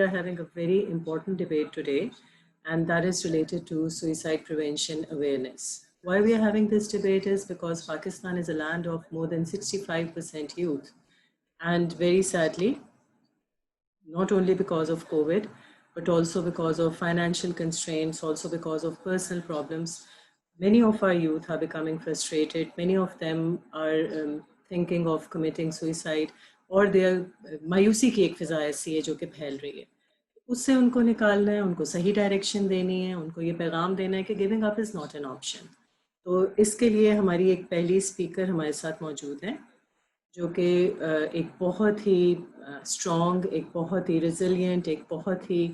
are having a very important debate today, and that is related to suicide prevention awareness. Why we are having this debate is because Pakistan is a land of more than 65% youth. And very sadly, not only because of COVID, but also because of financial constraints, also because of personal problems, many of our youth are becoming frustrated. Many of them are thinking of committing suicide, और they are मायूसी की एक फिजा ऐसी है जो कि फैल रही है. उससे उनको निकालना है, उनको सही डायरेक्शन देनी है, उनको ये पैगाम देना है कि giving up is not an option. तो इसके लिए हमारी एक पहली स्पीकर हमारे साथ मौजूद हैं, जो कि एक बहुत ही स्ट्रॉन्ग, एक बहुत ही रिजिलियंट, एक बहुत ही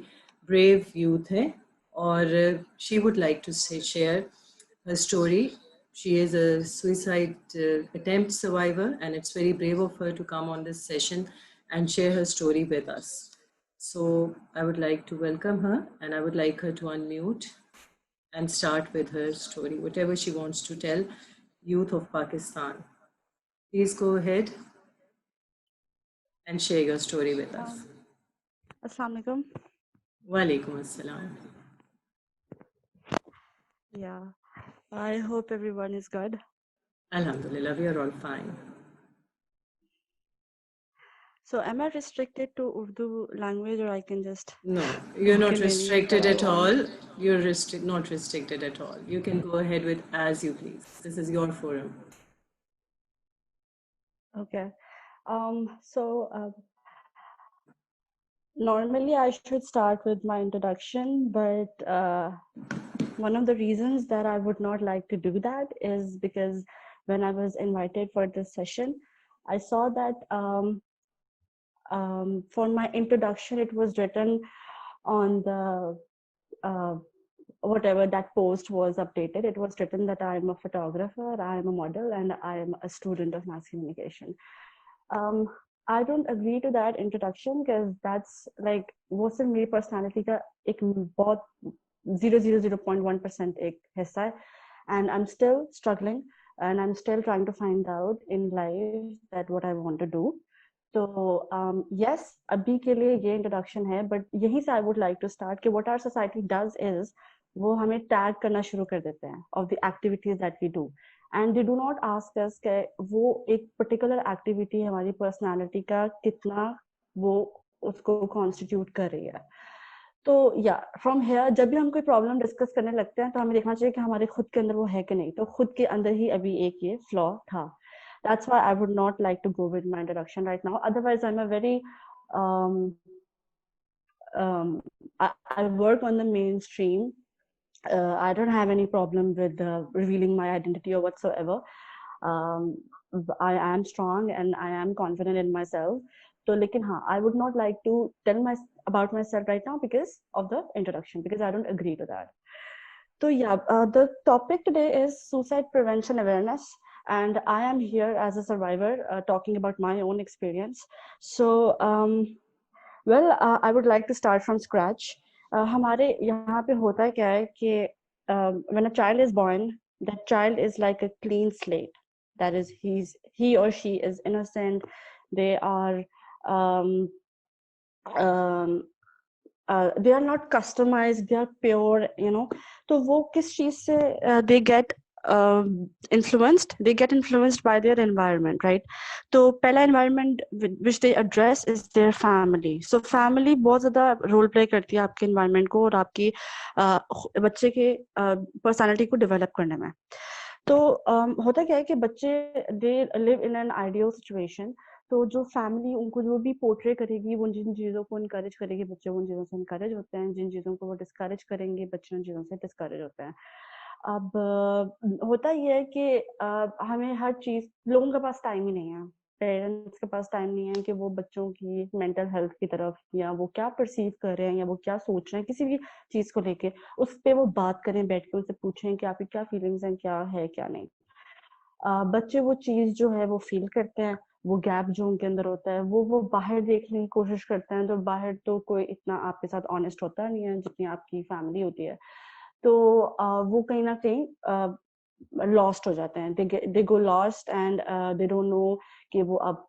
ब्रेव यूथ है. और she would like to share her story. She is a suicide attempt survivor, and it's very brave of her to come on this session and share her story with us. So I would like to welcome her, and I would like her to unmute and start with her story, whatever she wants to tell youth of Pakistan. Please go ahead and share your story with us. Assalamu alaikum. Walaikum assalam. Yeah, I hope everyone is good. Alhamdulillah, we are all fine. So am I restricted to Urdu language, or I can just... No, you're not restricted at all. You're not restricted at all. You can go ahead with as you please. This is your forum. Okay. Normally I should start with my introduction, but one of the reasons that I would not like to do that is because when I was invited for this session, I saw that for my introduction, it was written on the whatever that post was updated. It was written that I am a photographer, I am a model, and I am a student of mass communication. I don't agree to that introduction because that's like वो सिर्फ मेरी personality का एक बहुत 0.1% एक हिस्सा है, and I'm still struggling and I'm still trying to find out in life that what I want to do. तो yes, अभी के लिए ये introduction है, but यहीं से I would like to start कि what our society does is वो हमें tag करना शुरू कर देते हैं of the activities that we do, and they do not ask us कि वो एक particular activity हमारी personality का कितना वो उसको constitute कर रही है. तो या फ्रॉम हेयर जब भी हम कोई प्रॉब्लम डिस्कस करने लगते हैं तो हमें देखना चाहिए कि हमारे खुद के अंदर वो है कि नहीं. तो खुद के अंदर ही अभी एक ये फ्लॉ था. That's why I would not like to go with my introduction right now. Otherwise, I'm a very I work on the mainstream. I don't have any problem with revealing my identity or whatsoever. I am strong and I am confident in myself. So, lekin हाँ, I would not like to tell about myself right now because of the introduction, because I don't agree to that. So yeah, the topic today is suicide prevention awareness, and I am here as a survivor talking about my own experience. So I would like to start from scratch. हमारे यहाँ पे होता क्या है कि when a child is born, that child is like a clean slate. That is, he or she is innocent. They are they are not customized, they are pure, you know. तो वो किस चीज से they get influenced by their environment, right? तो पहला environment which they address is their family. So family बहुत ज़्यादा role play करती है आपके environment को और आपकी बच्चे के personality को develop करने में. तो होता क्या है कि बच्चे they live in an ideal situation. तो जो फैमिली उनको जो भी पोर्ट्रे करेगी, वो जिन चीज़ों को इनकरेज करेगी, बच्चे उन चीज़ों से इनकरेज होते हैं. जिन चीज़ों को वो डिस्करेज करेंगे, बच्चे उन चीज़ों से डिस्करेज होते हैं. अब होता ये है कि हमें हर चीज़, लोगों के पास टाइम ही नहीं है, पेरेंट्स के पास टाइम नहीं है कि वो बच्चों की मेंटल हेल्थ की तरफ या वो क्या परसीव कर रहे हैं या वो क्या सोच रहे हैं किसी भी चीज़ को लेके, उस पर वो बात करें, बैठ के उनसे पूछें कि आपकी क्या फीलिंग्स हैं, क्या है क्या नहीं. बच्चे वो चीज़ जो है वो फील करते हैं, वो गैप जो उनके अंदर होता है वो बाहर देखने की कोशिश करते हैं. तो बाहर तो कोई इतना आपके साथ ऑनेस्ट होता नहीं है जितनी आपकी फैमिली होती है. तो वो कहीं ना कहीं लॉस्ट हो जाते हैं. They go lost and they don't know कि वो अब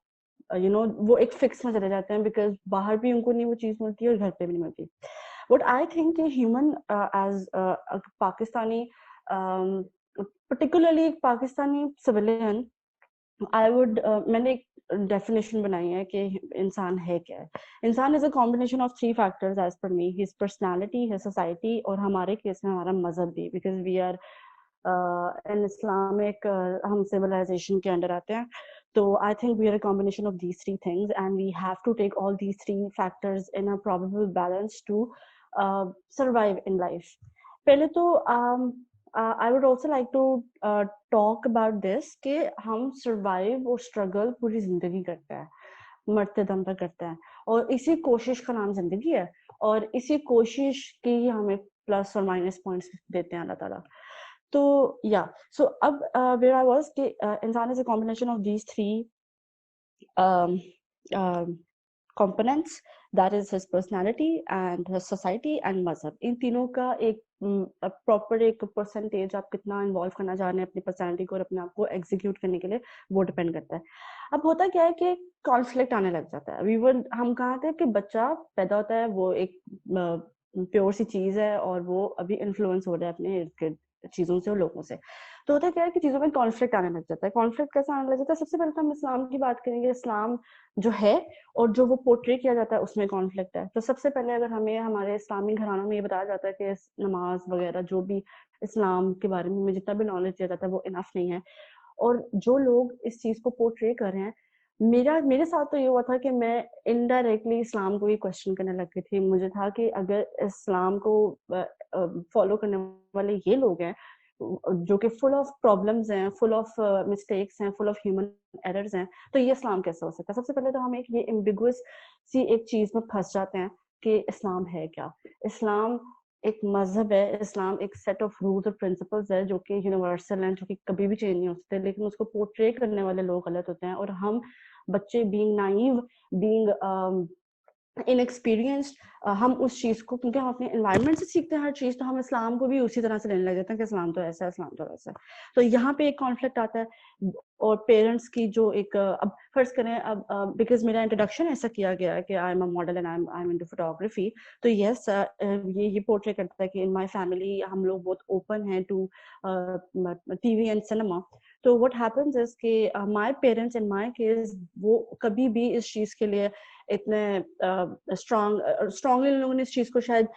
वो एक फिक्स में चले जाते हैं, बिकॉज बाहर भी उनको नहीं वो चीज़ मिलती है और घर पे भी नहीं मिलती. What I think a human as a Pakistani, particularly Pakistani civilian, I would मैंने एक डेफिनेशन बनाई है कि इंसान है क्या है. इंसान is a combination of 3 factors as per me, his personality, his society, और हमारे केस में हमारा मजहब भी, because we are in Islamic, हम सिविलाइजेशन के अंडर आते हैं. तो I think we are a combination of these 3 things and we have to take all these 3 factors in a probable balance to survive in life. पहले तो I would also like to talk about this कि हम survive और struggle पूरी जिंदगी करते हैं, मरते दम तक करते हैं, और इसी कोशिश का नाम जिंदगी है, और इसी कोशिश की हमें प्लस और माइनस पॉइंट्स देते हैं अल्लाह ताला. तो या सो अब where I was कि इंसान is a combination of these 3 um, um, components, that is his personality and his society and मजहब. इन तीनों का एक प्रॉपर एक परसेंटेज आप कितना इन्वॉल्व करना चाह रहे हैं अपनी पर्सनैलिटी को और अपने आप को एग्जीक्यूट करने के लिए, वो डिपेंड करता है. अब होता क्या है कि कॉन्फ्लिक्ट आने लग जाता है. हम कहा थे कि बच्चा पैदा होता है, वो एक प्योर सी चीज है और वो अभी इन्फ्लुएंस हो रहा है अपने इर्द गिर्द चीजों से और लोगों से. तो होता क्या है कि चीजों में कॉन्फ्लिक्ट आने लग जाता है. कॉन्फ्लिक्ट कैसे आने लग जाता है? सबसे पहले तो हम इस्लाम की बात करेंगे. इस्लाम जो है और जो वो पोर्ट्रे किया जाता है उसमें कॉन्फ्लिक्ट है. तो सबसे पहले अगर हमें हमारे इस्लामी घरानों में ये बताया जाता है कि नमाज वगैरह जो भी इस्लाम के बारे में जितना भी नॉलेज दिया जाता है वो इनफ नहीं है, और जो लोग इस चीज को पोर्ट्रे कर रहे हैं, मेरे साथ तो ये हुआ था कि मैं इनडायरेक्टली इस्लाम को ही क्वेश्चन करने लग गई थी. मुझे था कि अगर इस्लाम को फॉलो करने वाले ये लोग हैं जो कि फुल ऑफ प्रॉब्लम्स हैं, फुल ऑफ मिस्टेक्स हैं, फुल ऑफ ह्यूमन एरर्स हैं, तो ये इस्लाम कैसे हो सकता है? सबसे पहले तो हम एक ये एम्बिगुअस सी एक चीज में फंस जाते हैं कि इस्लाम है क्या. इस्लाम एक मजहब है, इस्लाम एक सेट ऑफ रूल्स और प्रिंसिपल्स है जो कि यूनिवर्सल हैं, जो कि कभी भी चेंज नहीं हो सकते, लेकिन उसको पोर्ट्रे करने वाले लोग गलत होते हैं. और हम बच्चे बीइंग नाइव, बीइंग इनएक्सपीरियंस्ड, हम उस चीज को, क्योंकि हम अपने एनवायरनमेंट से सीखते हैं हर चीज, तो हम इस्लाम को भी उसी तरह से लेने लग जाते हैं कि इस्लाम तो ऐसा है, इस्लाम तो वैसा है. तो यहाँ पे एक कॉन्फ्लिक्ट आता है. और पेरेंट्स की जो एक अब फर्ज करें, अब बिकॉज मेरा इंट्रोडक्शन ऐसा किया गया है कि I am a model and I am into photography, तो यस ये पोर्ट्रे करता है कि इन माय फैमिली हम लोग बहुत ओपन हैं टू टीवी एंड सिनेमा. तो व्हाट हैपेंस इज कि my parents in my case वो कभी भी इस चीज के लिए इतने स्ट्रांगली लोगों ने इस चीज को शायद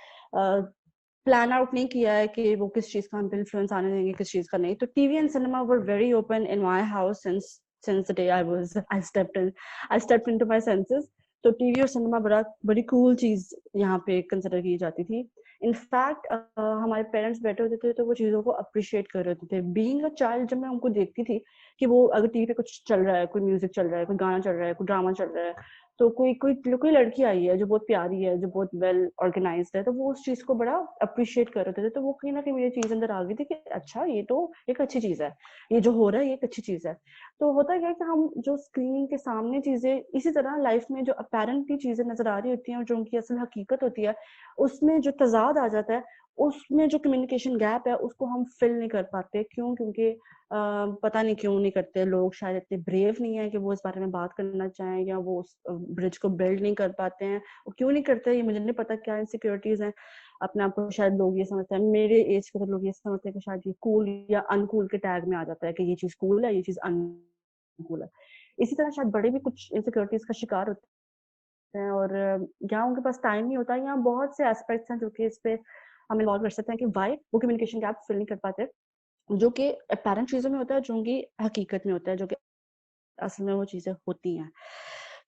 प्लान आउट नहीं किया है कि वो किस चीज का हम पे इन्फ्लुएंस आने देंगे, किस चीज का नहीं. तो TV and cinema were very open in my house since the day I stepped into my senses. तो टीवी और सिनेमा बड़ी कूल चीज यहाँ पे कंसिडर की जाती थी. इनफैक्ट हमारे पेरेंट्स बैठे होते थे तो वो चीजों को अप्रिशिएट कर रहे होते थे. बीइंग अ चाइल्ड जब मैं उनको देखती थी कि वो अगर टीवी पे कुछ चल रहा है, कोई म्यूजिक चल रहा है, कोई गाना चल रहा है, कोई ड्रामा चल रहा है, तो कोई लड़की आई है जो बहुत प्यारी है, जो बहुत वेल ऑर्गेनाइज्ड है, तो वो उस चीज को बड़ा अप्रिशिएट कर रहे थे. तो वो कहीं ना कहीं मेरी चीज अंदर आ गई थी कि अच्छा ये तो एक अच्छी चीज है, ये जो हो रहा है ये एक अच्छी चीज है. तो होता क्या है कि हम जो स्क्रीन के सामने चीजें, इसी तरह लाइफ में जो अपेरेंटली चीजें नजर आ रही होती हैं और जो उनकी असल हकीकत होती है, उसमें जो तजाद आ जाता है, उसमें जो कम्युनिकेशन गैप है उसको हम फिल नहीं कर पाते. क्यों? क्योंकि पता नहीं क्यों नहीं करते लोग, शायद इतने ब्रेव नहीं है कि वो इस बारे में बात करना चाहें, या वो उस ब्रिज को बिल्ड नहीं कर पाते हैं. वो क्यों नहीं करते ये मुझे नहीं पता, क्या इनसिक्योरिटीज हैं अपने आप को. शायद लोग ये समझते हैं, मेरे एज के तो लोग ये समझते हैं कि शायद ये कूल या अनकूल के टैग में आ जाता है कि ये चीज कूल है, ये चीज अनकूल है. इसी तरह शायद बड़े भी कुछ इनसिक्योरिटीज का शिकार होते हैं, और यहाँ उनके पास टाइम नहीं होता. यहाँ बहुत से एस्पेक्ट्स हैं जो कि इस पे हम इन्वॉल्व कर सकते हैं कि वाई वो कम्युनिकेशन गैप फिल नहीं कर पाते, जो कि अपेरेंट चीजों में होता है, जो कि हकीकत में होता है, जो कि असल में वो चीजें होती हैं.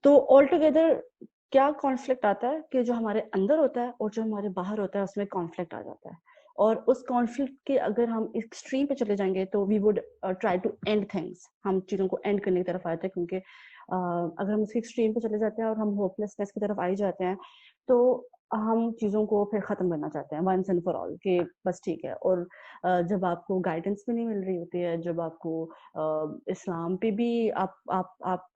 तो ऑल टुगेदर क्या कॉन्फ्लिक्ट आता है कि जो हमारे अंदर होता है और जो हमारे बाहर होता है उसमें कॉन्फ्लिक्ट आ जाता है. और उस कॉन्फ्लिक्ट के अगर हम एक्सट्रीम पे चले जाएंगे तो we would try to end things, हम चीजों को एंड करने की तरफ आते हैं. क्योंकि अगर हम उसके एक्सट्रीम पे चले जाते हैं और हम होपलेसनेस की तरफ आ ही जाते हैं, तो हम चीज़ों को फिर ख़त्म करना चाहते हैं वंस एंड फॉर ऑल कि बस ठीक है। और जब आपको गाइडेंस भी नहीं मिल रही होती है, जब आपको इस्लाम पे भी आप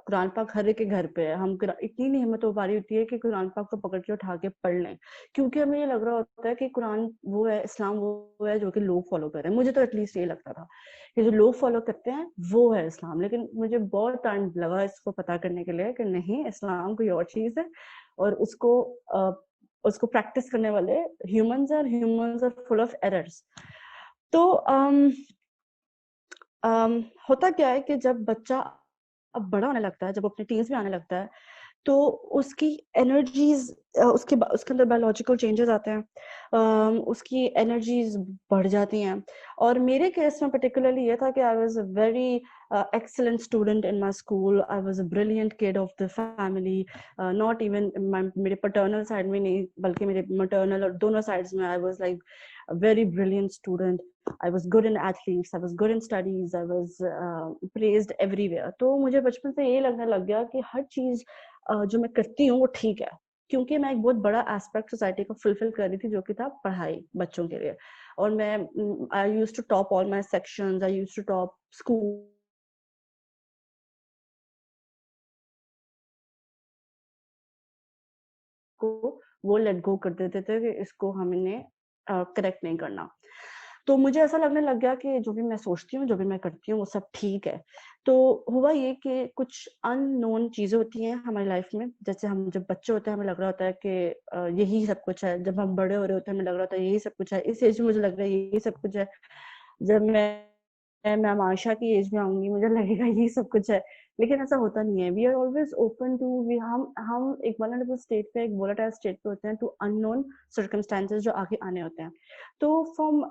कुरान पाक हर एक के घर पे है, हम इतनी नहीं हिम्मत हो पा रही होती है कि कुरान पाक को पकड़ के उठा के पढ़ लें, क्योंकि हमें ये लग रहा होता है कि कुरान वो है, इस्लाम वो है जो कि लोग फॉलो कर रहे हैं। मुझे तो एटलीस्ट ये लगता था कि जो लोग फॉलो करते हैं वो है इस्लाम, लेकिन मुझे बहुत टाइम लगा इसको पता करने के लिए कि नहीं, इस्लाम कोई और चीज़ है और उसको प्रैक्टिस करने वाले humans are full of errors. तो होता क्या है कि जब बच्चा अब बड़ा होने लगता है, जब अपने टीन्स में आने लगता है, तो उसकी एनर्जीज उसके अंदर बायोलॉजिकल चेंजेस आते हैं, उसकी एनर्जीज बढ़ जाती हैं। और मेरे केस में पर्टिकुलरली ये था कि आई was a very excellent student in my school. I was a brilliant kid of the family. Not even मेरे paternal side में नहीं, बल्कि मेरे maternal और दोनों sides में I was like a very brilliant student. I was good in athletes, I was good in studies, I was praised everywhere. तो मुझे बचपन से ये लगने लग गया कि हर चीज जो मैं करती हूँ वो ठीक है, क्योंकि मैं एक बहुत बड़ा एस्पेक्ट सोसाइटी को फुलफिल कर रही थी जो कि था पढ़ाई बच्चों के लिए। और मैं I used to top all my sections, I used to top school को वो लेट गो कर देते थे कि इसको हमने करेक्ट नहीं करना। तो मुझे ऐसा लगने लग गया कि जो भी मैं सोचती हूँ, जो भी मैं करती हूँ, वो सब ठीक है। तो हुआ ये कि कुछ अननोन चीज़ें होती हैं हमारी लाइफ में। जैसे हम जब बच्चे होते हैं, हमें लग रहा होता है कि यही सब कुछ है। जब हम बड़े हो रहे होते हैं, हमें लग रहा होता है यही सब कुछ है। इस एज में मुझे लग रहा है यही सब कुछ है। जब मैं आशा की एज में आऊँगी, मुझे लगेगा यही सब कुछ है। लेकिन ऐसा होता नहीं है। We are always open to we हम एक वल्नरेबल स्टेट पे, एक वोलेटाइल स्टेट पे होते हैं टू अननोन सर्कमस्टेंसेस जो आगे आने होते हैं। तो फ्रॉम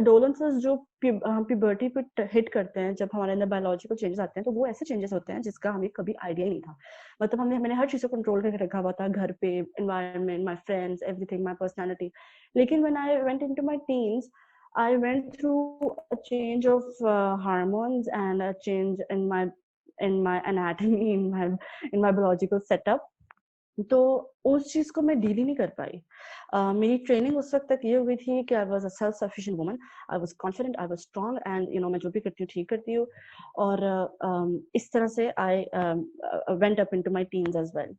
एडोलेंसेस जो प्यूबर्टी पे हिट करते हैं, जब हमारे अंदर बायोलॉजिकल चेंजेस आते हैं, तो वो ऐसे चेंजेस होते हैं जिसका हमें कभी आइडिया ही नहीं था। मतलब मैंने हर चीज़ को कंट्रोल करके रखा हुआ था, घर पे, environment, my friends, everything, my personality. लेकिन when I went into my teens, I went through a change of hormones and a change in my anatomy, in my biological setup. तो उस चीज को मैं डील ही नहीं कर पाई। मेरी ट्रेनिंग उस वक्त तक ये हुई थी कि आई was a self sufficient woman, I was confident, I was strong, and मैं जो भी करती हूँ ठीक करती हूँ। और इस तरह से I went up into my teens age well.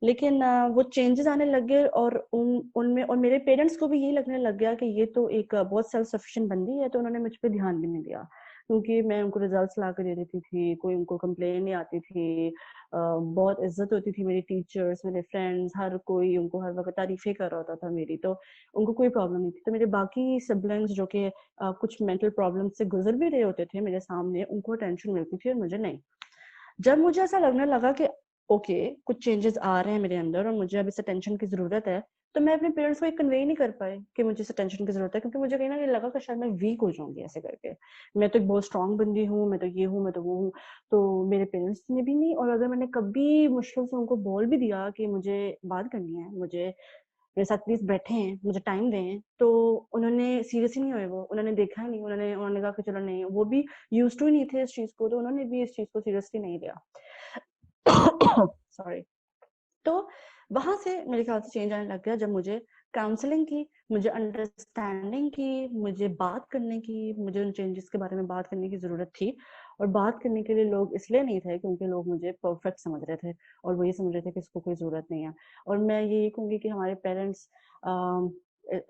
लेकिन वो चेंजेस आने लग गए, और उनमें और मेरे पेरेंट्स को भी यही लगने लग गया कि ये तो एक बहुत सेल्फ सफिशिएंट बंदी है, तो उन्होंने मुझ पे ध्यान भी नहीं दिया, क्योंकि मैं उनको रिजल्ट्स ला के दे देती थी, कोई उनको कंप्लेन नहीं आती थी। बहुत इज्जत होती थी, मेरी टीचर्स, मेरे फ्रेंड्स, हर कोई उनको हर वक्त तारीफें कर रहा होता था मेरी, तो उनको कोई प्रॉब्लम नहीं थी। तो मेरे बाकी सिबलिंग्स जो कि कुछ मेंटल प्रॉब्लम से गुजर भी रहे होते थे मेरे सामने, उनको टेंशन मिलती थी और मुझे नहीं। जब मुझे ऐसा लगने लगा कि ओके, कुछ चेंजेस आ रहे हैं मेरे अंदर और मुझे अब इस टेंशन की जरूरत है, तो मैं अपने पेरेंट्स को ये कन्वे नहीं कर पाई कि मुझे इस टेंशन की जरूरत है, क्योंकि मुझे कहीं ना कहीं लगा कि शायद मैं वीक हो जाऊंगी ऐसे करके। मैं तो एक बहुत स्ट्रांग बंदी हूँ, मैं तो ये हूँ, मैं तो वो हूँ। तो मेरे पेरेंट्स ने भी नहीं, और अगर मैंने कभी मुश्किल से उनको बोल भी दिया कि मुझे बात करनी है, मुझे मेरे साथ प्लीज बैठे हैं, मुझे टाइम दें, तो उन्होंने सीरियस ही नहीं हुए। वो उन्होंने देखा ही नहीं, उन्होंने कहा कि चलो नहीं, वो भी यूज टू ही नहीं थे इस चीज को, तो उन्होंने भी इस चीज को सीरियसली नहीं लिया। सॉरी। तो वहां से मेरे ख्याल से चेंज आने लग गया, जब मुझे काउंसलिंग की, मुझे अंडरस्टैंडिंग की, मुझे बात करने की, मुझे उन चेंजेस के बारे में बात करने की जरूरत थी। और बात करने के लिए लोग इसलिए नहीं थे क्योंकि लोग मुझे परफेक्ट समझ रहे थे, और वो ये समझ रहे थे कि इसको कोई जरूरत नहीं है। और मैं ये कहूंगी कि हमारे पेरेंट्स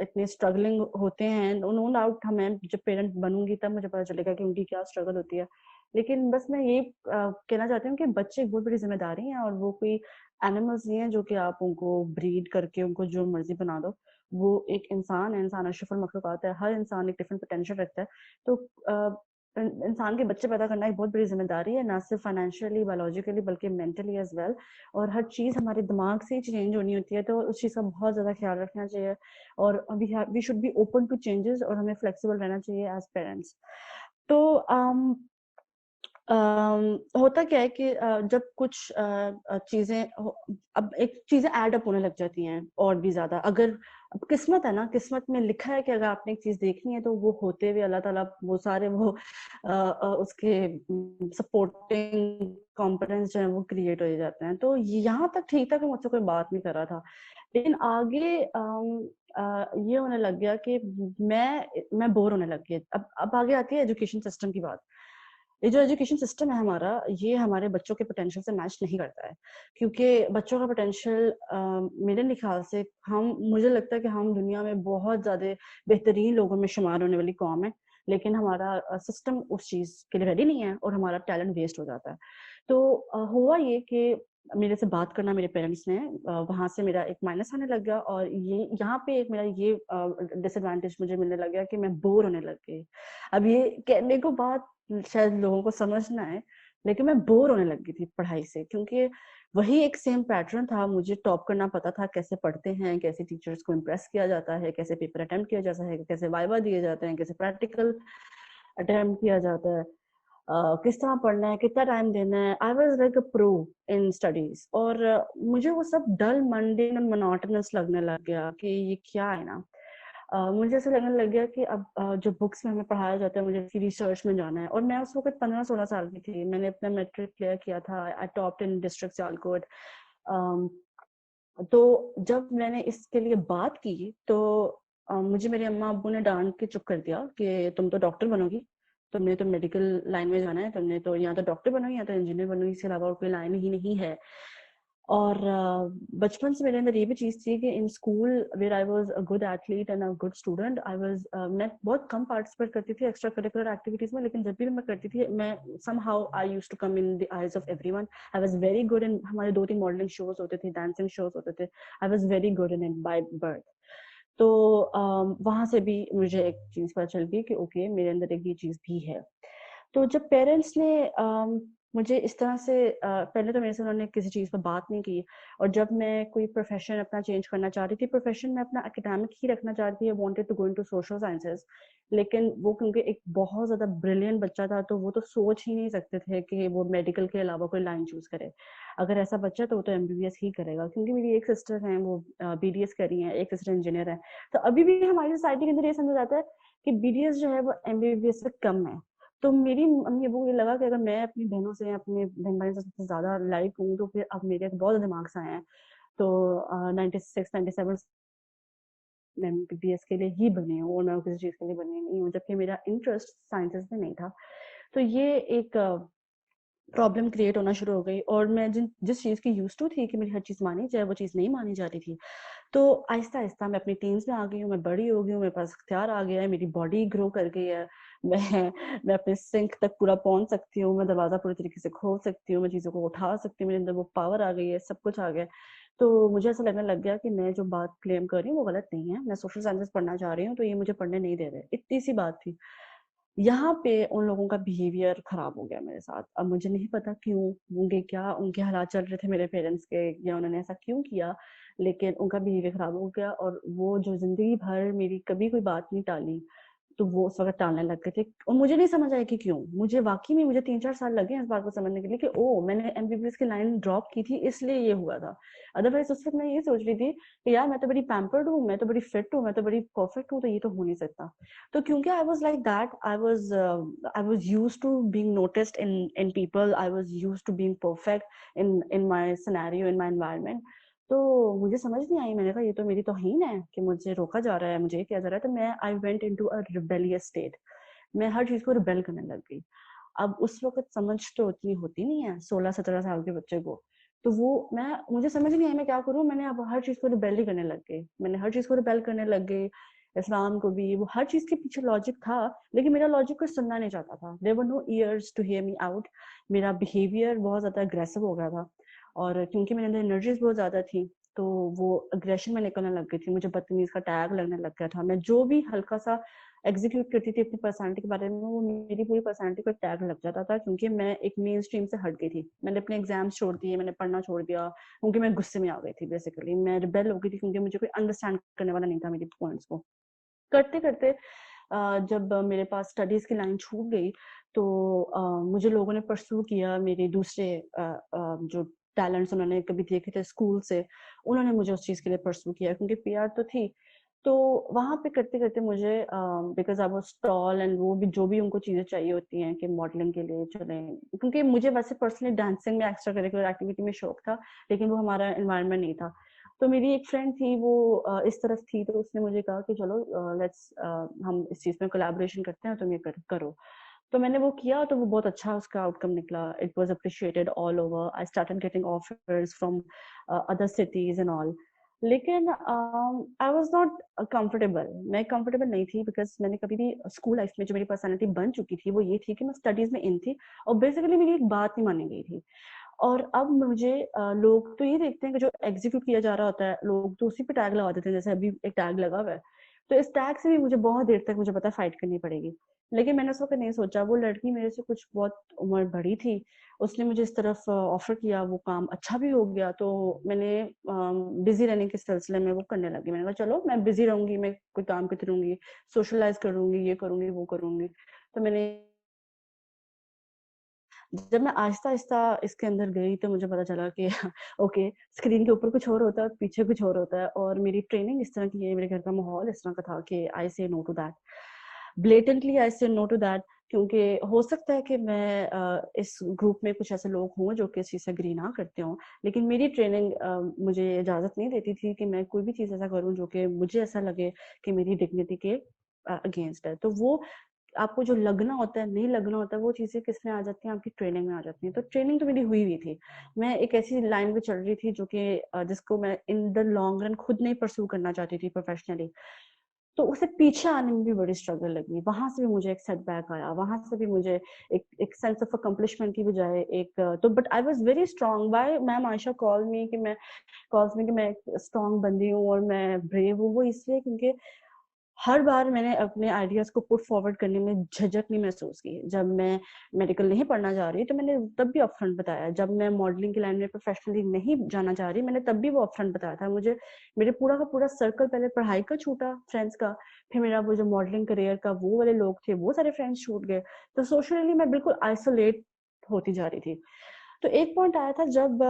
इतने स्ट्रगलिंग होते हैं, नो डाउट हमें जब पेरेंट बनूंगी तब मुझे पता चलेगा कि उनकी क्या स्ट्रगल होती है। लेकिन बस मैं ये कहना चाहती हूँ कि बच्चे एक बहुत बड़ी जिम्मेदारी है, और वो कोई एनिमल्स नहीं है जो कि आप उनको ब्रीड करके उनको जो मर्जी बना दो। वो एक इंसान है, इंसान अशरफुल मखलूकात है, हर इंसान एक डिफरेंट पोटेंशियल रखता है। तो इंसान के बच्चे पैदा करना एक बहुत बड़ी जिम्मेदारी है, ना सिर्फ फाइनेंशियली, बायोलॉजिकली, बल्कि मेंटली एज वेल। और हर चीज हमारे दिमाग से ही चेंज होनी होती है, तो उस चीज का बहुत ज्यादा ख्याल रखना चाहिए। और we should be open to changes, और हमें फ्लेक्सिबल रहना चाहिए एज पेरेंट्स। तो होता क्या है कि जब कुछ चीजें अब एक चीजें ऐड अप होने लग जाती हैं और भी ज्यादा, अगर अब किस्मत है ना, किस्मत में लिखा है कि अगर आपने एक चीज देखनी है तो वो होते हुए अल्लाह ताला वो सारे वो उसके सपोर्टिंग कंपोनेंट्स जो है वो क्रिएट हो जाते हैं। तो यहाँ तक ठीक था कि मुझसे कोई बात नहीं कर रहा था, लेकिन आगे ये होने लग गया कि मैं बोर होने लग गई। अब आगे आती है एजुकेशन सिस्टम की बात। ये जो एजुकेशन सिस्टम है हमारा, ये हमारे बच्चों के पोटेंशियल से मैच नहीं करता है, क्योंकि बच्चों का पोटेंशियल मेरे ख्याल से हम मुझे लगता है कि हम दुनिया में बहुत ज्यादा बेहतरीन लोगों में शुमार होने वाली कौम है, लेकिन हमारा सिस्टम उस चीज के लिए रेडी नहीं है और हमारा टैलेंट वेस्ट हो जाता है। तो हुआ ये कि मेरे से बात करना मेरे पेरेंट्स ने, वहां से मेरा एक माइनस आने लग गया, और ये यहाँ पे एक मेरा ये डिसएडवांटेज मुझे मिलने लग गया कि मैं बोर होने लग गई। अब ये कहने को बात शायद लोगों को समझ ना आए, लेकिन मैं बोर होने लग गई थी पढ़ाई से, क्योंकि वही एक सेम पैटर्न था। मुझे टॉप करना पता था, कैसे पढ़ते हैं, कैसे टीचर्स को इम्प्रेस किया जाता है, कैसे पेपर अटेम्प्ट किया जाता है, कैसे वाइवा दिए जाते हैं, कैसे प्रैक्टिकल अटेम्प्ट किया जाता है, किस तरह पढ़ना है, कितना टाइम देना है। आई was like a pro in studies, और मुझे वो सब डल, मंडेन और मोनोटोनस लगने लग गया कि ये क्या है ना। मुझे ऐसा लगने लग गया कि अब जो बुक्स में हमें पढ़ाया जाता है, मुझे इसकी रिसर्च में जाना है। और मैं उस वक्त 15-16 साल की थी, मैंने अपना मैट्रिक क्लियर किया था, आई टॉप्ड इन डिस्ट्रिक्ट सियालकोट। तो जब मैंने इसके लिए बात की तो मुझे मेरे अम्मा अब्बू ने डांट के चुप कर दिया कि तुम तो डॉक्टर बनोगी, तुमने तो मेडिकल लाइन में जाना है, तुमने तो या तो डॉक्टर बनोगी या तो इंजीनियर बनोगी, इसके अलावा और कोई लाइन ही नहीं है। और बचपन से मेरे अंदर ये भी चीज थी कि in school where I was a good athlete and a good student, I was मैं बहुत कम पार्टिसिपेट करती थी एक्स्ट्रा करिकुलर एक्टिविटीज में, लेकिन जब भी मैं करती थी मैं somehow I used to come in the eyes of everyone. I was very good in, हमारे 2-3 मॉडलिंग शोज होते थे, डांसिंग शोज होते थे, आई was very good in it by birth. तो वहां से भी मुझे एक चीज पता चल गई कि ओके, मेरे अंदर एक ये चीज भी है। तो जब पेरेंट्स ने मुझे इस तरह से पहले तो मेरे से उन्होंने किसी चीज़ पर बात नहीं की, और जब मैं कोई प्रोफेशन अपना चेंज करना चाह रही थी, प्रोफेशन में अपना एकेडमिक ही रखना चाह रही थी, I wanted to go into social sciences, लेकिन वो क्योंकि एक बहुत ज़्यादा ब्रिलियंट बच्चा था, तो वो तो सोच ही नहीं सकते थे कि वो मेडिकल के अलावा कोई लाइन चूज करे। अगर ऐसा बच्चा तो वो तो एमबीबीएस ही करेगा, क्योंकि मेरी एक सिस्टर है वो बीडीएस कर रही है, एक सिस्टर इंजीनियर है। तो अभी भी हमारी सोसाइटी के अंदर ये समझा जाता है कि बीडीएस जो है वो एमबीबीएस से कम है। तो मेरी मम्मी अबू को ये लगा कि अगर मैं अपनी बहनों से, अपने बहन भाई से सबसे ज्यादा लाइक हूँ, तो फिर अब मेरे बहुत दिमाग से आए हैं। तो 96-97 मैं एमबीबीएस के लिए ही बनी हूँ, और मैं किसी चीज के लिए बनी नहीं हूँ, जबकि मेरा इंटरेस्ट साइंसेस में नहीं था। तो ये एक प्रॉब्लम क्रिएट होना शुरू हो गई, और मैं जिस चीज की यूज टू थी कि मेरी हर चीज मानी जाए, वो चीज नहीं मानी जा रही थी। तो आहिस्ता आहिस्ता मैं अपनी टीन्स में आ गई हूँ, मैं बड़ी हो गई हूँ, मेरे पास इख्तियार आ गया है, मेरी बॉडी ग्रो कर गई है। मैं अपने सिंक तक पूरा पहुंच सकती हूँ, मैं दरवाजा पूरी तरीके से खोल सकती हूँ, मैं चीजों को उठा सकती हूँ, मेरे अंदर वो पावर आ गई है, सब कुछ आ गया है। तो मुझे ऐसा लगने लग गया कि मैं जो बात क्लेम कर रही हूँ वो गलत नहीं है, मैं सोशल साइंसेस पढ़ना चाह रही हूँ, तो ये मुझे पढ़ने नहीं दे रहे। इतनी सी बात थी। यहाँ पे उन लोगों का बिहेवियर खराब हो गया मेरे साथ। अब मुझे नहीं पता क्यों, होंगे क्या उनके हालात चल रहे थे मेरे पेरेंट्स के, या उन्होंने ऐसा क्यों किया, लेकिन उनका बिहेवियर खराब हो गया, और वो जो जिंदगी भर मेरी कभी कोई बात नहीं टाली, तो वो उस वक्त टालने लग गए थे। और मुझे नहीं समझ आया कि क्यों। मुझे वाकई में मुझे 3-4 साल लगे इस बात को समझने के लिए कि ओ, मैंने एमबीबीएस की लाइन ड्रॉप की थी इसलिए ये हुआ था। अदरवाइज उस वक्त मैं ये सोच रही थी कि यार मैं तो बड़ी पैम्पर्ड हूँ, मैं तो बड़ी फिट हूँ, मैं तो बड़ी परफेक्ट हूँ, तो ये तो हो नहीं सकता। तो क्योंकि I was like that, I was use to being noticed in people, I was use to being perfect in my scenario, in my environment. तो मुझे समझ नहीं आई, मैंने कहा ये तो मेरी तौहीन है कि मुझे रोका जा रहा है, मुझे ये किया जा रहा है। तो मैं आई went into a rebellious state, मैं हर चीज को रिबेल करने लग गई। अब उस वक्त समझ तो उतनी होती नहीं है 16-17 साल के बच्चे को, तो वो मैं मुझे समझ नहीं आई मैं क्या करूं। मैंने अब हर चीज को रिबेल ही करने लग गई, मैंने हर चीज को रिबेल करने लग गई, इस्लाम को भी। वो हर चीज के पीछे लॉजिक था, लेकिन मेरा लॉजिक कोई सुनना नहीं चाहता था। There were no ears to hear me out. मेरा बिहेवियर बहुत ज्यादा अग्रेसिव हो गया था, और क्योंकि मेरे अंदर एनर्जीज बहुत ज्यादा थी, तो वो अग्रेशन में निकलने लग गई थी, मुझे बदतमीज का टैग लगने लग गया था। मैं जो भी हल्का सा एग्जीक्यूट करती थी अपनी पर्सनालिटी के बारे में, वो मेरी पूरी पर्सनालिटी को टैग लग जाता था, क्योंकि मैं एक मेन स्ट्रीम से हट गई थी। मैंने अपने एग्जाम्स छोड़ दिए, मैंने पढ़ना छोड़ दिया, क्योंकि मैं गुस्से में आ गई थी। बेसिकली मैं रिबेल हो गई थी, क्योंकि मुझे कोई अंडरस्टैंड करने वाला नहीं था मेरी पॉइंट्स को। करते करते जब मेरे पास स्टडीज़ की लाइन छूट गई तो मुझे लोगों ने परस्यू किया, मेरे दूसरे जो टैलेंट्स उन्होंने कभी देखे थे स्कूल से, उन्होंने मुझे उस चीज़ के लिए परस्यू किया क्योंकि पीआर तो थी। तो वहाँ पे करते-करते मुझे because I was tall and वो भी जो भी उनको चीज़ें चाहिए होती हैं कि मॉडलिंग के लिए चलें, क्योंकि मुझे वैसे पर्सनली डांसिंग में एक्स्ट्रा करिकुलर एक्टिविटी में शौक था, लेकिन वो हमारा एनवायरनमेंट नहीं था। तो मेरी एक फ्रेंड थी वो इस तरफ थी, तो उसने मुझे कहा कि चलो लेट्स हम इस चीज़ में कोलैबोरेशन करते हैं, तुम ये करो। तो मैंने वो किया तो वो बहुत अच्छा उसका आउटकम निकला। It was appreciated all over. I started getting offers from other cities and all. लेकिन आई वाज़ नॉट कंफर्टेबल। मैं कंफर्टेबल नहीं थी बिकॉज़ मैंने कभी भी स्कूल लाइफ में जो मेरी पर्सनैलिटी बन चुकी थी, वो ये थी कि मैं स्टडीज़ में इन थी और बेसिकली मेरी एक बात नहीं मानी गई थी। और अब मुझे लोग तो ये देखते हैं कि जो एग्ज़ीक्यूट किया जा रहा होता है, लोग तो उसी पे टैग लगा देते हैं, जैसे अभी एक टैग लगा हुआ है। तो इस टैग से भी मुझे बहुत देर तक मुझे पता है फाइट करनी पड़ेगी। लेकिन मैंने उस वक़्त नहीं सोचा, वो लड़की मेरे से कुछ बहुत उम्र बड़ी थी, उसने मुझे इस तरफ ऑफ़र किया, वो काम अच्छा भी हो गया, तो मैंने बिज़ी रहने के सिलसिले में वो करने लगी। मैंने कहा चलो मैं बिज़ी रहूँगी, मैं कोई काम करती रहूँगी, सोशलाइज़ करूँगी, ये करूँगी, वो करूँगी। तो मैंने जब मैं आहिस्ता-आहिस्ता इसके अंदर गई तो मुझे पता चला कि ओके, स्क्रीन के ऊपर कुछ और होता है, पीछे कुछ और होता है और मेरी ट्रेनिंग इस तरह की है, मेरे घर का माहौल इस तरह का था कि आई से नो टू दैट। ब्लेटेंटली आई से नो टू दैट, क्योंकि हो सकता है कि मैं इस ग्रुप में कुछ ऐसे लोग हों जो कि इस चीज़ से एग्री ना करते हों, लेकिन मेरी ट्रेनिंग मुझे इजाज़त नहीं देती थी कि मैं कोई भी चीज़ ऐसा करूँ जो कि मुझे ऐसा लगे कि मेरी डिग्निटी के अगेंस्ट है। तो वो आपको जो लगना होता है, नहीं लगना होता है, वो चीज़ें किसमें आ जाती हैं, आपकी ट्रेनिंग में आ जाती हैं। तो ट्रेनिंग तो मेरी हुई हुई थी। मैं एक ऐसी लाइन पे चल रही थी जो कि जिसको मैं इन द लॉन्ग रन खुद नहीं परस्यू करना चाहती थी प्रोफेशनली। तो उससे पीछे आने में भी बड़ी स्ट्रगल लगी। वहाँ से भी मुझे एक सेटबैक आया, वहाँ से भी मुझे एक एक सेंस ऑफ अकम्प्लिशमेंट की बजाय एक तो but I was very strong. Why ma'am Ayesha calls me कि मैं एक स्ट्रांग बंदी हूँ और मैं ब्रेव हूँ, वो इसलिए क्योंकि हर बार मैंने अपने आइडियाज़ को पुट फॉरवर्ड करने में झिझक नहीं महसूस की। जब मैं मेडिकल नहीं पढ़ना चाह रही, तो मैंने तब भी अपफ्रंट बताया। जब मैं मॉडलिंग की लाइन में प्रोफेशनली नहीं जाना चाह रही, मैंने तब भी वो अपफ्रंट बताया था। मुझे मेरे पूरा का पूरा सर्कल पहले पढ़ाई का छूटा फ्रेंड्स का, फिर मेरा वो जो मॉडलिंग करियर का वो वाले लोग थे, वो सारे फ्रेंड्स छूट गए। तो सोशली मैं बिल्कुल आइसोलेट होती जा रही थी। तो एक पॉइंट आया था जब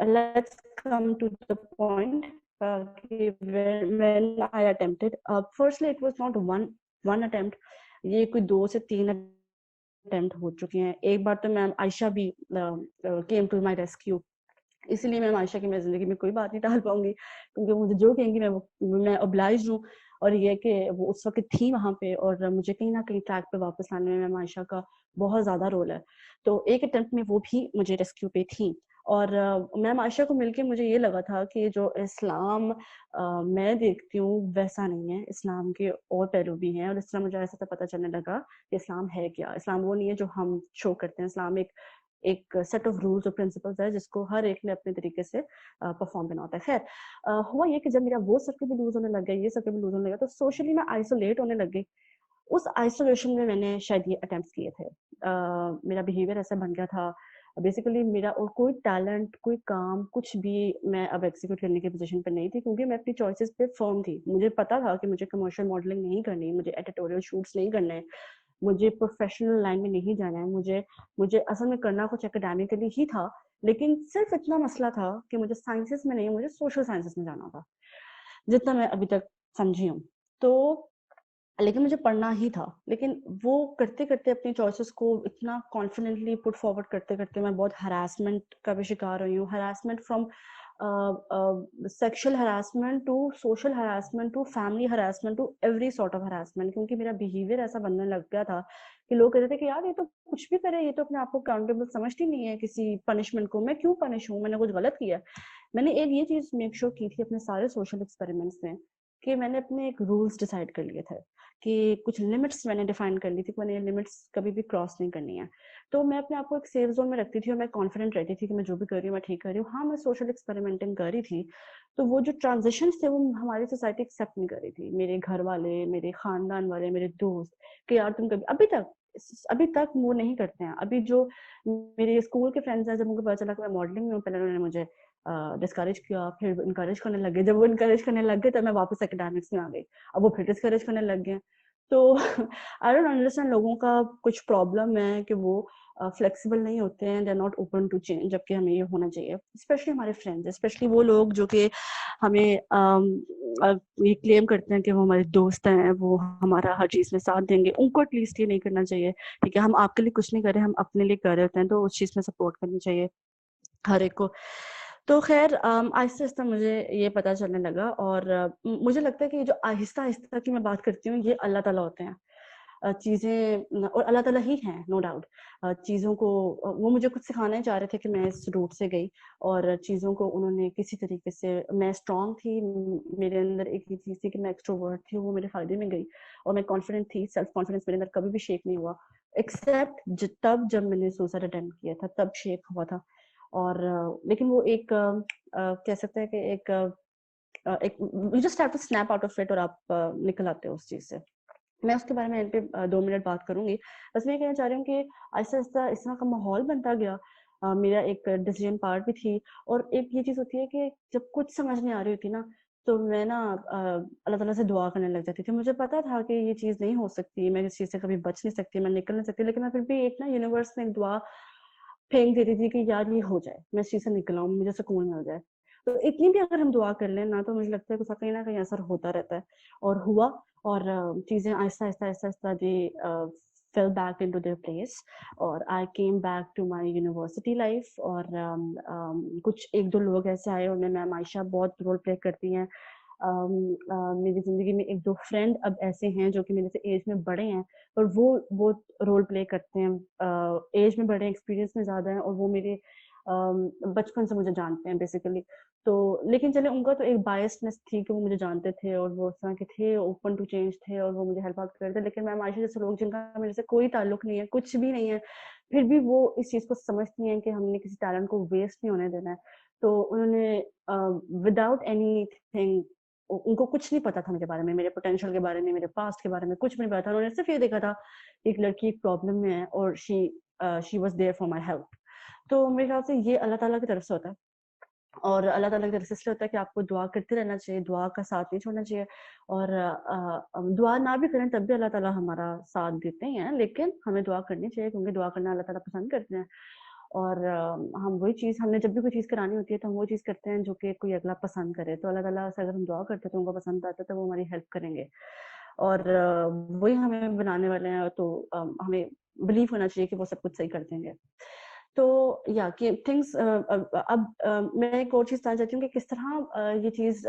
let's come to the point कि when I attempted firstly it was not one attempt, ये कोई 2 से 3 अटेम्प्ट हो चुके हैं। एक बार तो मैम आयशा भी केम टू माय रेस्क्यू, इसीलिए मैम आयशा की मैं ज़िंदगी में कोई बात नहीं टाल पाऊँगी, क्योंकि मुझे जो कहेंगी मैं ऑब्लाइज्ड हूँ। और ये है कि वो उस वक़्त थी वहाँ पे और मुझे कहीं न कहीं ट्रैक पे वापस लाने में मैम आयशा का बहुत ज़्यादा रोल है। तो एक अटेम्प्ट में वो भी मुझे रेस्क्यू पे थी और मैम आयशा को मिलके मुझे ये लगा था कि जो इस्लाम मैं देखती हूँ वैसा नहीं है, इस्लाम के और पहलू भी हैं और इस तरह मुझे ऐसा पता चलने लगा कि इस्लाम है क्या? इस्लाम वो नहीं है जो हम शो करते हैं, इस्लाम एक एक सेट ऑफ रूल्स और प्रिंसिपल्स है जिसको हर एक ने अपने तरीके से परफॉर्म करना होता है। खैर हुआ ये कि जब मेरा वो सर्कल भी लूज होने लग गया, ये सर्कल भी लूज होने लगा, तो सोशली मैं आइसोलेट होने लग गई। उस आइसोलेशन में मैंने शायद ये अटेम्प्ट्स किए थे। मेरा बिहेवियर ऐसा बन गया था, बेसिकली मेरा और कोई टैलेंट, कोई काम, कुछ भी मैं अब एग्जीक्यूट करने की पोजीशन पे नहीं थी क्योंकि मैं अपनी चॉइसेस पे फर्म थी। मुझे पता था कि मुझे कमर्शियल मॉडलिंग नहीं करनी, मुझे एडिटोरियल शूट्स नहीं करने हैं, मुझे प्रोफेशनल लाइन में नहीं जाना है, मुझे मुझे असल में करना कुछ एकेडमिकली ही था, लेकिन सिर्फ इतना मसला था कि मुझे साइंसेस में नहीं, मुझे सोशल साइंसेस में जाना था, जितना मैं अभी तक समझी हूँ। तो लेकिन मुझे पढ़ना ही था, लेकिन वो करते-करते अपनी चॉइसेस को इतना कॉन्फिडेंटली पुट फॉरवर्ड करते-करते मैं बहुत हैरेसमेंट का भी शिकार हुई हूँ। Harassment from sexual harassment to social harassment to family harassment to every sort of harassment, क्योंकि मेरा बिहेवियर ऐसा बनने लग गया था कि लोग कहते थे कि यार ये तो कुछ भी करे, ये तो अपने आप को अकाउंटेबल समझती नहीं है किसी पनिशमेंट को, मैं क्यों पनिश हूँ, मैंने कुछ गलत किया है। मैंने एक ये चीज़ मेक श्योर की थी अपने सारे सोशल एक्सपेरिमेंट्स में कि मैंने अपने एक रूल्स डिसाइड कर लिए थे कि कुछ लिमिट्स मैंने डिफाइन कर ली थी कि मैंने लिमिट्स कभी भी क्रॉस नहीं करनी है। तो मैं अपने आप को एक सेफ ज़ोन में रखती थी और मैं कॉन्फिडेंट रहती थी कि मैं जो भी कर रही हूँ, मैं ठीक कर रही हूँ। हाँ, मैं सोशल एक्सपेरिमेंटिंग कर रही थी, तो वो जो ट्रांज़िशंस थे, वो हमारी सोसाइटी एक्सेप्ट नहीं कर रही थी। मेरे घर वाले, मेरे खानदान वाले, मेरे दोस्त कि यार तुम कभी अभी तक वो नहीं करते हैं। अभी जो मेरे स्कूल के फ्रेंड्स हैं, जब उनको पता चला कि मैं मॉडलिंग में हूँ, पहले उन्होंने मुझे डिस्करेज किया, फिर इनकरेज करने लगे। जब वो इनकरेज करने लग गए, तब मैं वापस एकेडमिक्स में आ गई। अब वो फिर डिस्करेज करने लग गए। तो आई डोंट अंडरस्टैंड लोगों का कुछ प्रॉब्लम है कि वो फ्लेक्सिबल नहीं होते हैं, they are not open to change, जबकि हमें ये होना चाहिए। स्पेशली हमारे फ्रेंड्स, स्पेशली वो लोग जो कि हमें ये क्लेम करते हैं कि वो हमारे दोस्त हैं, वो हमारा हर चीज़ में साथ देंगे, उनको एटलीस्ट ये नहीं करना चाहिए। ठीक है, हम आपके लिए कुछ नहीं कर रहे, हम अपने लिए कर रहे होते हैं, तो उस चीज़ में सपोर्ट करनी चाहिए हर एक को। तो खैर आहिस्ता-आहिस्ता मुझे ये पता चलने लगा, और मुझे लगता है कि जो आहिस्ता-आहिस्ता की मैं बात करती हूँ, ये अल्लाह ताला होते हैं। चीज़ें और अल्लाह ताला ही हैं, नो डाउट। चीज़ों को वो मुझे कुछ सिखाना ही चाह रहे थे कि मैं इस रूट से गई, और चीज़ों को उन्होंने किसी तरीके से, मैं स्ट्रॉन्ग थी, मेरे अंदर एक ये चीज़ थी कि मैं एक्सट्रोवर्ट थी, वो मेरे फ़ायदे में गई, और मैं कॉन्फिडेंट थी, सेल्फ कॉन्फिडेंस मेरे अंदर कभी भी शेक नहीं हुआ, एक्सेप्ट तब जब मैंने सुसाइड अटेम्प्ट किया था, तब शेक हुआ था। और लेकिन वो एक कह सकते हैं कि एक you just have to snap out of it, और आप निकल आते हो उस चीज़ से। मैं उसके बारे में एंड पे 2 मिनट बात करूँगी। बस मैं ये कहना चाह रही हूँ कि आहिस्ता-आहिस्ता इस तरह का माहौल बनता गया। मेरा एक डिसीजन पार्ट भी थी, और एक ये चीज़ होती है कि जब कुछ समझ नहीं आ रही होती ना, तो मैं ना अल्लाह ताला से दुआ करने लग जाती थी। मुझे पता था कि ये चीज़ नहीं हो सकती, मैं इस चीज़ से कभी बच नहीं सकती, मैं निकल नहीं सकती, लेकिन मैं फिर भी एक ना यूनिवर्स में एक दुआ फेंक देती थी कि यार ये हो जाए, मैं इस चीज़ से निकल आऊँ, मुझे सुकून मिल जाए। तो इतनी भी अगर हम दुआ कर लें ना, तो मुझे लगता है कि उसका कहीं न कहीं असर होता रहता है, और हुआ। और चीज़ें आहिस्ता-आहिस्ता दे fell back into their place, और I came back to my university life, और कुछ 1-2 लोग ऐसे आए, उनमें मैम आयशा बहुत रोल प्ले करती हैं। मेरी ज़िंदगी में 1-2 फ्रेंड अब ऐसे हैं जो कि मेरे से एज में बड़े हैं, पर वो रोल प्ले करते हैं, एज में बड़े हैं, एक्सपीरियंस में ज़्यादा हैं, और वो मेरे बचपन से मुझे जानते हैं बेसिकली। तो लेकिन चलिए, उनका तो एक बायसनेस थी कि वो मुझे जानते थे, और वो उस तरह के थे, ओपन टू चेंज थे, और वो मुझे हेल्प आउट करते थे। लेकिन मैम आयशा जैसे लोग जिनका मेरे से कोई ताल्लुक नहीं है, कुछ भी नहीं है, फिर भी वो इस चीज़ को समझती हैं कि हमने किसी टैलेंट को वेस्ट नहीं होने देना है। तो उन्होंने विदाउट एनीथिंग, उनको कुछ नहीं पता था मेरे बारे में, मेरे पोटेंशियल के बारे में, मेरे पास्ट के बारे में कुछ भी नहीं पता था। उन्होंने सिर्फ़ ये देखा था, एक लड़की एक प्रॉब्लम में है, और she was there for my help. तो मेरे ख्याल से ये अल्लाह ताला की तरफ से होता है, और अल्लाह ताला की तरफ से इसलिए होता है कि आपको दुआ करते रहना चाहिए, दुआ का साथ नहीं छोड़ना चाहिए, और दुआ ना भी करें तब भी अल्लाह ताला हमारा साथ देते ही हैं, लेकिन हमें दुआ करनी चाहिए, क्योंकि दुआ करना अल्लाह ताला पसंद करते हैं। और हम वही चीज़, हमने जब भी कोई चीज़ करानी होती है, तो हम वो चीज़ करते हैं जो कि कोई अगला पसंद करे। तो अल्लाह ताला से अगर हम दुआ करते हैं, तो उनको पसंद आता है, तो वो हमारी हेल्प करेंगे, और वही हमें बनाने वाले हैं। तो हमें बिलीव होना चाहिए कि वो सब कुछ सही कर देंगे। तो या कि थिंग्स अब मैं एक और चीज़ बताना चाहती हूँ कि किस तरह ये चीज़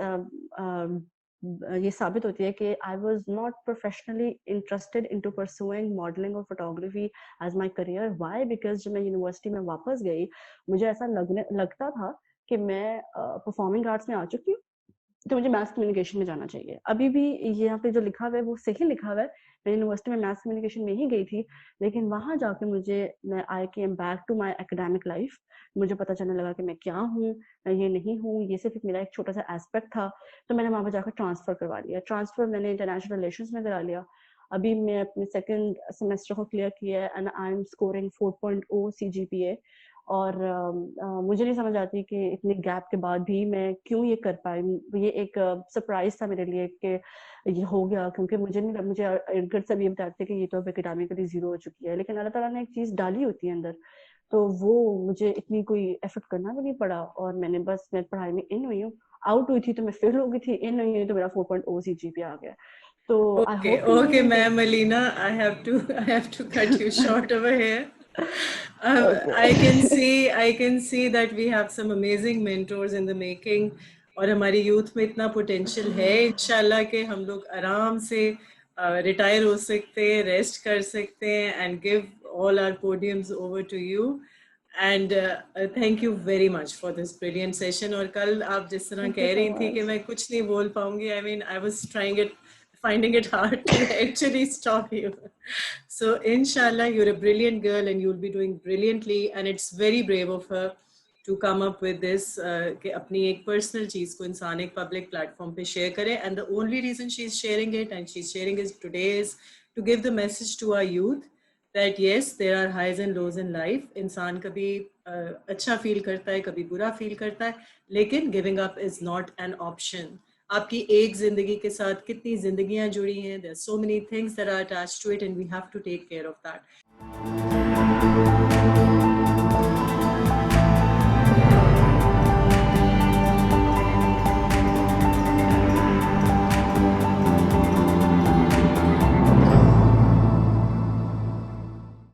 ये साबित होती है कि I was not professionally interested into pursuing modelling और photography as my career. Why? Because जब मैं यूनिवर्सिटी में वापस गई, मुझे ऐसा लगता था कि मैं परफॉर्मिंग आर्ट्स में आ चुकी हूँ, तो मुझे मास कम्युनिकेशन में जाना चाहिए। अभी भी यहाँ पे जो लिखा हुआ है वो सही लिखा हुआ है। मैं यूनिवर्सिटी में मास कम्युनिकेशन में ही गई थी, लेकिन वहाँ जाके मैं I came back to my academic life. मुझे पता चलने लगा कि मैं क्या हूँ, मैं ये नहीं हूँ, ये सिर्फ़ मेरा एक छोटा-सा एस्पेक्ट था। तो मैंने वहाँ पे जाकर ट्रांसफ़र करवा लिया। ट्रांसफ़र मैंने इंटरनेशनल रिलेशंस में करा लिया। अभी मैं अपने सेकंड सेमेस्टर को क्लियर किया है, and I am scoring 4.0 CGPA. और मुझे नहीं समझ आती कि इतने गैप के बाद भी मैं क्यों ये कर पाई। ये एक सरप्राइज़ था मेरे लिए कि ये हो गया, क्योंकि मुझे इर्द-गिर्द सब ये बताते थे कि ये तो अब एकेडमिकली ज़ीरो हो चुकी है। लेकिन अल्लाह ताला ने एक चीज़ डाली होती है अंदर, तो वो मुझे इतनी कोई एफर्ट करना भी नहीं पड़ा, और मैं पढ़ाई में इन हुई हूँ। आउट हुई थी तो मैं फेल हो गई थी, इन हुई हूँ तो मेरा 4.0 सीजीपीए आ गया। तो आई Okay, होप कि okay, ये ma'am Alina, I have to cut you short over here. Okay. I can see that we have some amazing mentors in the making, और हमारी यूथ में इतना पोटेंशियल है इंशाल्लाह कि हम लोग आराम से रिटायर हो सकते हैं, रेस्ट कर सकते हैं, and give all our podiums over to you. And thank you very much for this brilliant session. और कल आप जिस तरह थैंक यू कह सो रही थी कि मच। मैं कुछ नहीं बोल पाऊंगी, I mean I was trying it, finding it hard to actually stop you. So inshallah you're a brilliant girl and you'll be doing brilliantly, and it's very brave of her to come up with this कि अपनी एक personal चीज़ को इंसान एक public platform पे share करे, and the only reason she's sharing it and she's sharing it today is to give the message to our youth that yes, there are highs and lows in life. इंसान कभी अच्छा feel करता है, कभी बुरा feel करता है, लेकिन giving up is not an option. आपकी एक जिंदगी के साथ कितनी जिंदगियां जुड़ी हैं. There are so many things that are attached to it and we have to take care of that.